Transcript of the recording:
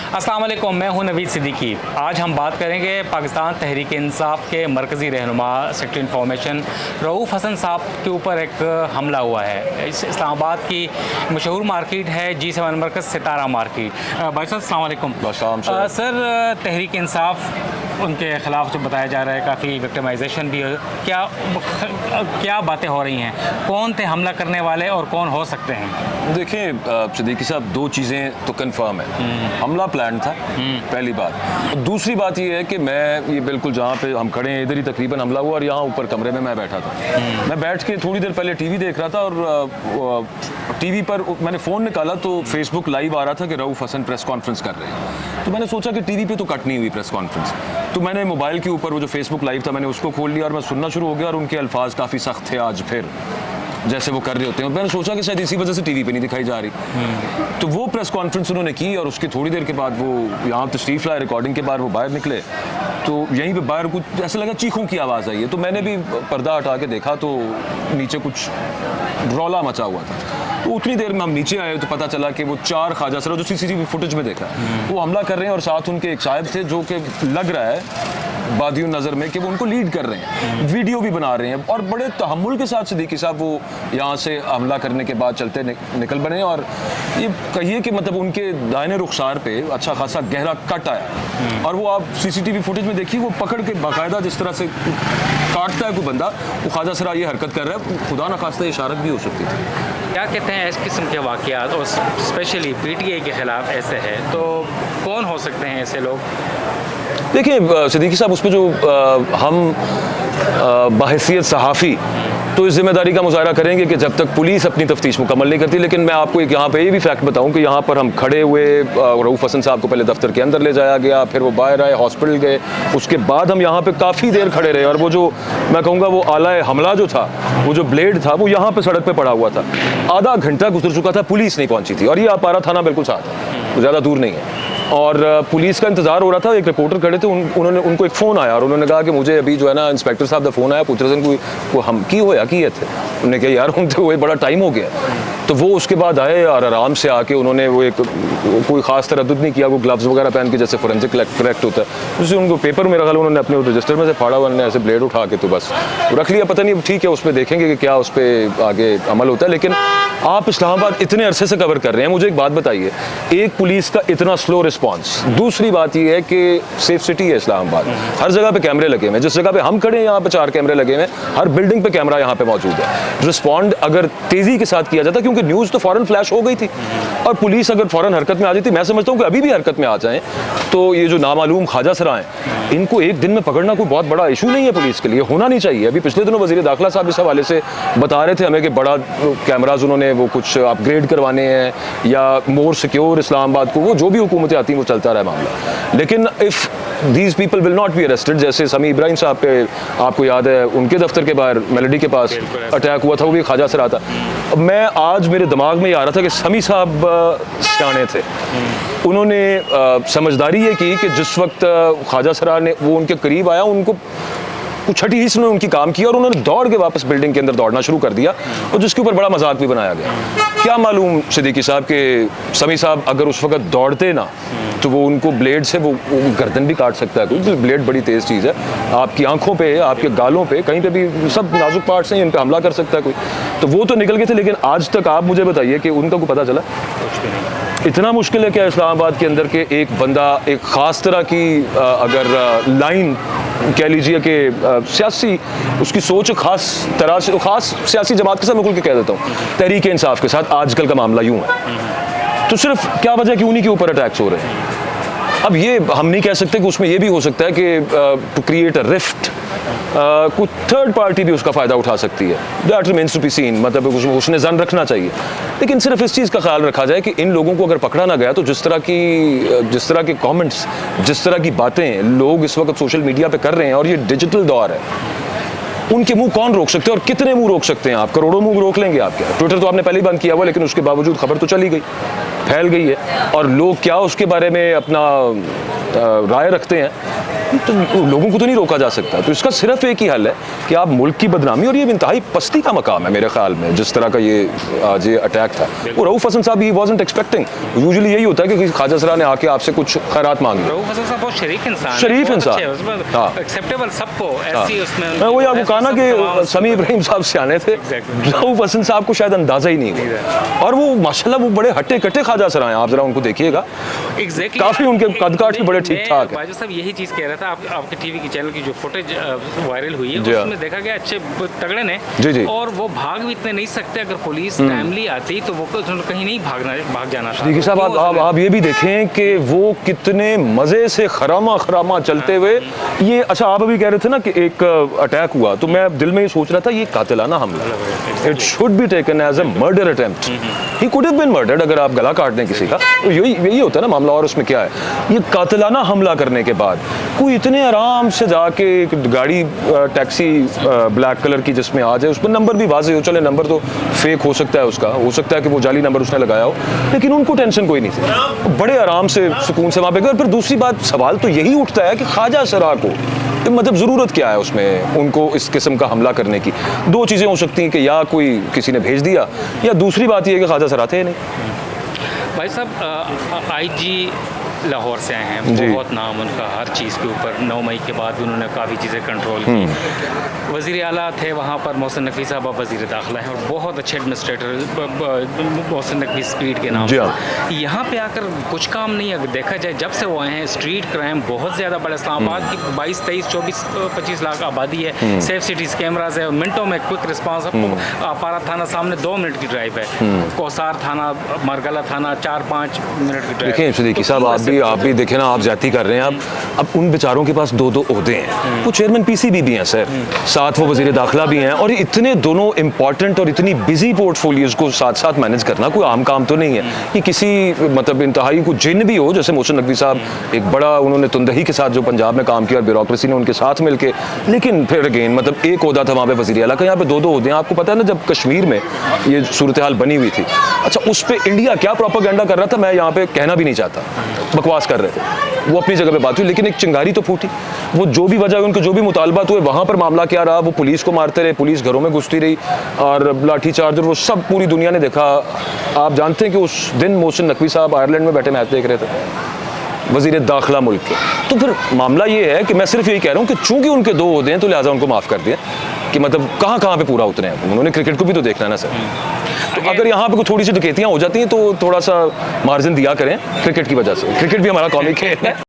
अस्सलाम वालेकुम, मैं हूं नवीद सिद्दीकी। आज हम बात करेंगे पाकिस्तान तहरीक इंसाफ के मरकज़ी रहनुमा सेक्रेटरी इंफॉर्मेशन रऊफ़ हसन साहब के ऊपर एक हमला हुआ है। इस्लामाबाद की मशहूर मार्केट है G7 मरकज़ सितारा मार्केट। भाई साहब अस्सलाम वालेकुम। सर, तहरीक इंसाफ उनके ख़िलाफ़ जो बताया जा रहा है काफ़ी विक्टिमाइजेशन भी, क्या बातें हो रही हैं? कौन थे हमला करने वाले और कौन हो सकते हैं? देखिए सिद्दीकी साहब, दो चीज़ें तो कंफर्म है। हमला प्लान था, पहली बात। दूसरी बात ये है कि मैं ये बिल्कुल जहाँ पे हम खड़े हैं इधर ही तकरीबन हमला हुआ और यहाँ ऊपर कमरे में मैं बैठा था। मैं बैठ के थोड़ी देर पहले टीवी देख रहा था और टीवी पर मैंने फ़ोन निकाला तो फेसबुक लाइव आ रहा था कि रऊफ़ हसन प्रेस कॉन्फ्रेंस कर रहे हैं। तो मैंने सोचा कि टीवी पे तो कट नहीं हुई प्रेस कॉन्फ्रेंस, तो मैंने मोबाइल के ऊपर वो जो फेसबुक लाइव था मैंने उसको खोल लिया और मैं सुनना शुरू हो गया और उनके अल्फाज काफ़ी सख्त थे आज फिर, जैसे वो कर रहे होते हैं। मैंने सोचा कि शायद इसी वजह से टीवी पे नहीं दिखाई जा रही। तो वो प्रेस कॉन्फ्रेंस उन्होंने की और उसकी थोड़ी देर के बाद वो यहाँ तशरीफ़ लाए, रिकॉर्डिंग के बाद वो बाहर निकले तो यहीं पे बाहर कुछ ऐसा लगा चीखों की आवाज़ आई है। तो मैंने भी पर्दा हटा के देखा तो नीचे कुछ रौला मचा हुआ था। तो उतनी देर में हम नीचे आए तो पता चला कि वो 4 ख्वाजा सर जो CCTV फुटेज में देखा वो हमला कर रहे हैं और साथ उनके एक साहब थे जो कि लग रहा है बादियों नज़र में कि वो उनको लीड कर रहे हैं, वीडियो भी बना रहे हैं और बड़े तहम्मुल के साथ सिद्दीकी साहब वो यहाँ से हमला करने के बाद चलते निकल बने। और ये कहिए कि मतलब उनके दाहिने रुखसार पे अच्छा खासा गहरा कट आया और वो आप CCTV फुटेज में देखिए वो पकड़ के बाकायदा जिस तरह से काटता है कोई बंदा, वो ख्वाजा सरा ये हरकत कर रहा है। खुदा न खास्ता इशारत भी हो सकती थी। क्या कहते हैं इस किस्म के वाक़यात और स्पेशली PTI के ख़िलाफ़ ऐसे है तो कौन हो सकते हैं ऐसे लोग? देखिए सिद्दीकी साहब, उसमें जो हम बाहैसियत सहाफ़ी तो इस जिम्मेदारी का मुजाहरा करेंगे कि जब तक पुलिस अपनी तफ्तीश मुकम्मल नहीं करती। लेकिन मैं आपको एक यहाँ पे ये भी फैक्ट बताऊँ कि यहाँ पर हम खड़े हुए, रऊफ़ हसन साहब को पहले दफ्तर के अंदर ले जाया गया, फिर वो बाहर आए, हॉस्पिटल गए, उसके बाद हम यहाँ पे काफ़ी देर खड़े रहे और वो जो मैं कहूँगा वो आला हमला जो था, वो जो ब्लेड था वो यहाँ पर सड़क पर पड़ा हुआ था। आधा घंटा गुजर चुका था, पुलिस नहीं पहुँची थी और ये आपारा थाना बिल्कुल साथ है, ज़्यादा दूर नहीं है। और पुलिस का इंतजार हो रहा था। एक रिपोर्टर खड़े थे, उनको एक फ़ोन आया और उन्होंने कहा कि मुझे अभी जो है ना इंस्पेक्टर साहब का फ़ोन आया, पूछ रहे थे को हम की होया की थे। उन्होंने कहा यार हम तो वो बड़ा टाइम हो गया। तो वो उसके बाद आए और आराम से आके उन्होंने वो एक कोई ख़ास तरद्दुद नहीं किया, वो ग्लव्स वगैरह पहन के जैसे फोरेंसिक करेक्ट होता है उससे उनको पेपर मेरा ख्याल उन्होंने अपने रजिस्टर में से फाड़ा हुआ, उन्होंने ऐसे ब्लेड उठा के तो बस रख लिया। पता नहीं, ठीक है, उस पर देखेंगे कि क्या उस पर आगे अमल होता है। लेकिन आप इस्लामाबाद इतने अरसे से कवर कर रहे हैं, मुझे एक बात बताइए, एक पुलिस का इतना स्लो रिस्पॉन्स। दूसरी बात यह है कि सेफ सिटी है इस्लामाबाद, हर जगह पे कैमरे लगे हुए हैं। जिस जगह पे हम खड़े हैं यहाँ पे 4 कैमरे लगे हुए हैं, हर बिल्डिंग पे कैमरा यहाँ पे मौजूद है। रिस्पॉन्ड अगर तेजी के साथ किया जाता, क्योंकि न्यूज़ तो फौरन फ्लैश हो गई थी और पुलिस अगर फौरन हरकत में आ जाती, मैं समझता हूँ कि अभी भी हरकत में आ जाएं तो ये जो नामालूम ख्वाजा सरा हैं इनको एक दिन में पकड़ना कोई बहुत बड़ा इशू नहीं है, पुलिस के लिए होना नहीं चाहिए। अभी पिछले दिनों वज़ीर दाखिला साहब इस हवाले से बता रहे थे हमें कि बड़ा कैमराज उन्होंने वो कुछ अपग्रेड करवाने हैं या मोर सिक्योर इस्लामाबाद को, वो जो भी हुकूमतें आती हैं वो चलता रहा मामला। लेकिन if these people will not be arrested, जैसे समी इब्राहिम साहब पे आपको याद है उनके दफ्तर के बाहर मेलोडी के पास अटैक हुआ था, वो भी ख्वाजा सरा था। मैं आज मेरे दिमाग में ये आ रहा था कि समी साहब सियाने थे, उन्होंने समझदारी ये की कि जिस वक्त ख्वाजा सरा ने वो उनके करीब आया, उनको छठी हिस्से में उनकी काम किया और उन्होंने दौड़ के वापस बिल्डिंग के अंदर दौड़ना शुरू कर दिया और जिसके ऊपर बड़ा मजाक भी बनाया गया। क्या मालूम सिद्दीकी साहब के समी साहब अगर उस वक्त दौड़ते ना तो वो उनको ब्लेड से वो गर्दन भी काट सकता है, क्योंकि ब्लेड बड़ी तेज़ चीज़ है। आपकी आंखों पे, आपके गालों पे, कहीं पे भी सब नाजुक पार्ट्स हैं, इन पे हमला कर सकता है कोई। तो वो तो निकल गए थे, लेकिन आज तक आप मुझे बताइए कि उनका कोई पता चला? इतना मुश्किल है क्या इस्लामाबाद के अंदर के एक बंदा एक ख़ास तरह की अगर लाइन कह लीजिए कि सियासी उसकी सोच ख़ास तरह से, ख़ास सियासी जमात के साथ मैं खुल के कह देता हूँ, तहरीक इंसाफ के साथ आजकल का मामला यूँ है, तो सिर्फ क्या वजह कि उन्हीं के ऊपर अटैक्स हो रहे हैं। अब ये हम नहीं कह सकते कि उसमें ये भी हो सकता है कि टू क्रिएट अ रिफ्ट कुछ थर्ड पार्टी भी उसका फ़ायदा उठा सकती है। That remains to be seen, मतलब उसने जन रखना चाहिए। लेकिन सिर्फ इस चीज़ का ख्याल रखा जाए कि इन लोगों को अगर पकड़ा ना गया तो जिस तरह के कमेंट्स, जिस तरह की बातें लोग इस वक्त सोशल मीडिया पे कर रहे हैं, और ये डिजिटल दौर है, उनके मुंह कौन रोक सकते हैं और कितने मुंह रोक सकते हैं आप? करोड़ों मुंह रोक लेंगे आप क्या? ट्विटर तो आपने पहले ही बंद किया हुआ, लेकिन उसके बावजूद खबर तो चली गई। फैल गई है और लोग क्या उसके बारे में अपना राय रखते हैं, तो लोगों को तो नहीं रोका जा सकता। तो इसका सिर्फ एक ही हल है कि आप मुल्क की बदनामी, और ये इंतहाई पस्ती का मकाम है मेरे ख्याल में जिस तरह का ये आज ये अटैक था। वो रऊफ हसन साहब ही वाज़न्ट एक्सपेक्टिंग। यूजुअली यही होता है कि किसी ख्वाजा सरा ने आके आपसे कुछ खैरात मांगी। रऊफ हसन साहब बहुत शरीफ इंसान, शरीफ इंसान, हाँ, एक्सेप्टेबल सबको ऐसी उसमें। मैं वही आपको कहा ना कि समी इब्राहिम साहब सियाने थे, रऊफ हसन साहब को शायद अंदाजा ही नहीं हुआ, और वो माशाल्लाह वो बड़े हट्टे कट्टे ख्वाजा सरा हैं। आप जरा उनको देखिएगा, काफी उनके कद काठ भी बड़े ठीक ठाक है। बाजू साहब यही चीज़ कह रहा था, आपके टीवी की चैनल की जो फुटेज वायरल हुई है उसमें देखा गया अच्छे तगड़े ने जी, और वो भाग भी इतने नहीं सकते। अगर पुलिस टाइमली आती तो वो कहीं नहीं भाग जाना था। देखिए साहब, आप ये भी देखें कि वो कितने मज़े से खरामा चलते हुए ये, अच्छा आप अभी कह रहे थे ना कि एक अटैक हुआ, तो मैं दिल में ये सोच रहा था ये कातिलाना हमला, it should be taken as a murder attempt. He could have been murdered. अगर आप गला काट दें किसी का तो यही होता है ना मामला। और उसमें क्या है, ये कातिलाना हमला करने के बाद कोई इतने आराम से जाके एक गाड़ी टैक्सी ब्लैक कलर की जिसमें आ जाए, उस पर नंबर भी वाज़ेह हो, चले नंबर तो फेक हो सकता है उसका, हो सकता है कि वो जाली नंबर उसने लगाया हो, लेकिन उनको टेंशन कोई नहीं थी, बड़े आराम से सुकून से वहाँ पे गए। और फिर दूसरी बात, सवाल तो यही उठता है कि ख्वाजा सरा को मतलब ज़रूरत क्या है उसमें उनको इस किस्म का हमला करने की। दो चीज़ें हो सकती हैं कि या कोई किसी ने भेज दिया, या दूसरी बात यह है कि ख्वाजा सरा थे नहीं। भाई साहब आईजी लाहौर से आए हैं, बहुत नाम उनका हर चीज़ के ऊपर। 9 मई के बाद भी उन्होंने काफ़ी चीज़ें कंट्रोल की। वज़ीर आला थे वहाँ पर मोहसिन नकवी साहब, अब वज़ीर दाखिला हैं, और बहुत अच्छे एडमिनिस्ट्रेटर मोहसिन नकवी स्पीड के नाम से। यहाँ पे आकर कुछ काम नहीं, अगर देखा जाए जब से वो आए हैं स्ट्रीट क्राइम बहुत ज़्यादा बढ़ा। इस्लामाबाद की 22, 23, 24, 25 लाख आबादी है, सेफ सिटीज़ कैमराज है, मिनटों में क्विक रिस्पांस। पारा थाना सामने 2 मिनट की ड्राइव है, कोसार थाना, मरगला थाना 4-5 मिनट की ड्राइव। देखिए सिद्दीकी साहब, आप भी देखें ना, आप ज्यादती कर रहे हैं। अब उन बेचारों के पास 2 ओहदे हैं, वो चेयरमैन पीसीबी भी हैं सर, साथ वो वजीर दाखिला भी हैं, और इतने दोनों इंपॉर्टेंट और इतनी बिजी पोर्टफोलियोज को साथ साथ मैनेज करना कोई आम काम तो नहीं है। ये किसी मतलब इंतहाई को जिन भी हो, जैसे मोहसिन नकवी साहब एक बड़ा, उन्होंने तुंदही के साथ जो पंजाब में काम किया, ब्यूरोक्रेसी ने उनके साथ मिलकर, लेकिन फिर अगेन मतलब एक ओहदा था वहाँ पे वजीर आला का, यहाँ पे 2 ओहदे हैं। आपको पता है ना, जब कश्मीर में ये सूरत हाल बनी हुई थी, अच्छा उस पर इंडिया क्या प्रोपेगेंडा कर रहा था, मैं यहाँ पे कहना भी नहीं चाहता, बकवास कर रहे थे, वो अपनी जगह पे बात हुई, लेकिन एक चिंगारी तो फूटी। वो जो भी वजह, उनके जो भी मुतालबात हुए, वहाँ पर मामला क्या रहा, वो पुलिस को मारते रहे, पुलिस घरों में घुसती रही, और लाठी चार्ज, वो सब पूरी दुनिया ने देखा। आप जानते हैं कि उस दिन मोहसिन नकवी साहब आयरलैंड में बैठे मैच देख रहे थे, वजीर दाखिला मुल्क के। तो फिर मामला ये है कि मैं सिर्फ यही कह रहा हूँ कि चूंकि उनके 2 ओहदे हैं तो लिहाजा उनको माफ़ कर दिया, कि मतलब कहाँ पे पूरा उतरे हैं। उन्होंने क्रिकेट को भी तो देखना है ना सर। तो अगर यहाँ पे कोई थोड़ी सी डकैतियाँ हो जाती हैं तो थोड़ा सा मार्जिन दिया करें क्रिकेट की वजह से। क्रिकेट भी हमारा कौमी खेल है।